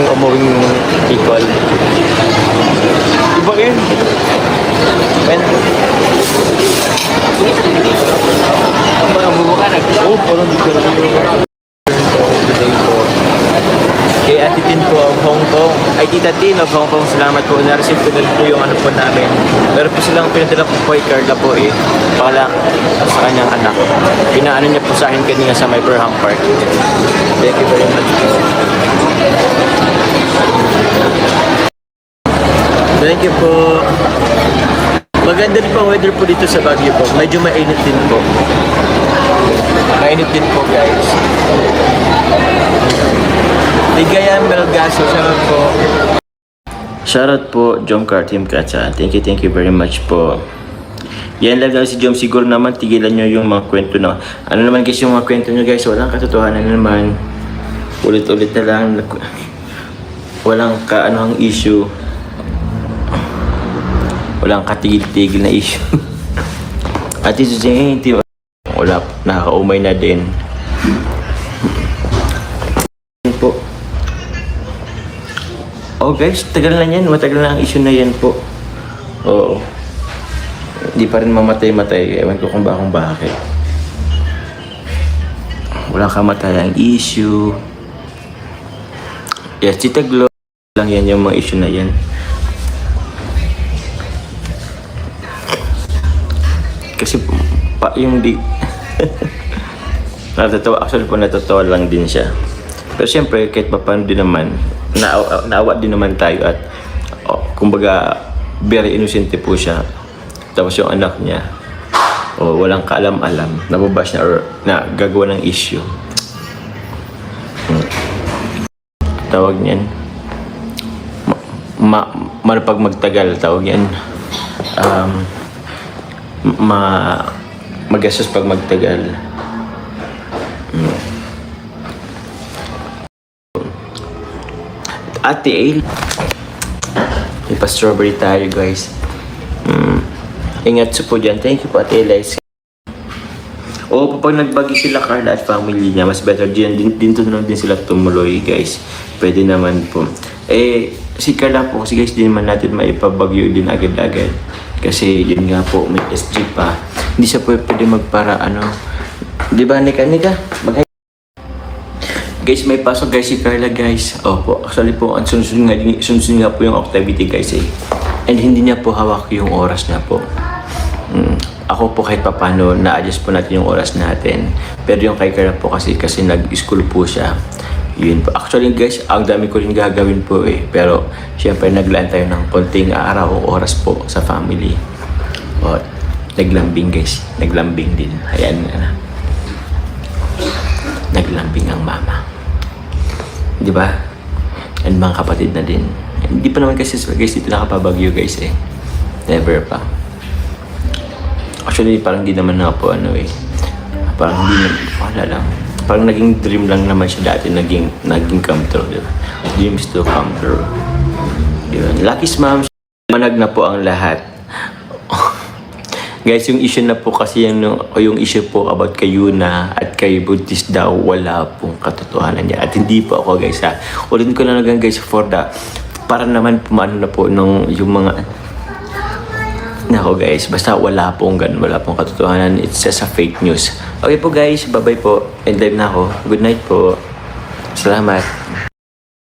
kaming umuwing Bicol. Iba yun. Well, parang bubuka na. Oo, parang dito na. Today po. Kay Ate Tin po of Hong Kong. Ay, Tita Tin of Hong Kong. Salamat po. Na-receive ko na po yung ano po namin. Pero po silang pinadala po po kay Carla po eh. Pakala sa kanyang anak. Pinaano niya po sa akin kanina sa my Perham Park. Thank you very much po. Thank you po. Maganda rin po ang weather po dito sa Baguio po. Medyo mainit din po. Mainit din po guys. Ligayan Melgaso, shoutout po. Shoutout po, Jomcar Team Katsa. Thank you very much po. Yan lang guys, si Jom. Siguro naman, tigilan nyo yung mga kwento na. Ano naman guys yung mga kwento nyo guys, walang katotohanan naman. Ulit-ulit na lang. Walang kaanohang issue. Walang katigil-tigil na issue. At ito siya, wala, nakakaumay na din. Yan po. Oh guys, tagal na yan. Matagal na ang issue na yan po. Oo. Hindi pa rin mamatay-matay. Ewan ko kung bakit. Walang kamatayang issue. Yes, Tita Glo lang yan yung mga issue na yan. Kasi pa yung di natatawa, actually po natatawa lang din siya. Pero siyempre kahit paano din naman naawa din naman tayo at kumbaga very innocent po siya. Tapos yung anak niya walang kaalam-alam, nababash na or na gagawa ng issue. Tawag niyan pag magtagal tawag yan magastos pag magtagal. Ate Ale, may pa-strawberry tayo guys. Ingat po dyan. Thank you po Ate Ale. O pag nagbagi sila Carla at family niya, mas better dyan din lang din sila tumuloy guys. Pwede naman po. Si Carla po kasi guys, di naman natin maipabagyo din agad-agad. Kasi yun nga po, may SG pa. Hindi siya pwede magpara di ba Nika? Guys, may pasok guys si Carla guys. Opo, actually po, ang sunod nga po yung activity guys eh. And hindi niya po hawak yung oras niya po. Ako po kahit papano, na-adjust po natin yung oras natin. Pero yung kay Carla po kasi nag-school po siya. Yun po. Actually guys, ang dami ko rin gagawin po eh. Pero syempre naglaan tayo ng konting araw o oras po sa family. Naglambing guys. Naglambing din. Ayan na. Naglambing ang mama. Di ba? And mga kapatid na din. Hindi pa naman kasi guys dito nakapabagyo guys eh. Never pa. Actually parang di naman na po parang hindi wala lang. Parang naging dream lang naman siya dati, naging come true, di ba? Dreams to come true. Yun. Lucky's mom, manag na po ang lahat. Guys, yung issue na po kasi yung issue po about kay Yuna at kay Buntis daw, wala pong katotohanan niya. At hindi po ako guys ha. Ulitin ko na lang guys para naman pumaano na po yung mga nako guys, basta wala pong katotohanan. It's just a fake news. Okay po guys, bye bye po. And live na ako. Good night po. Salamat.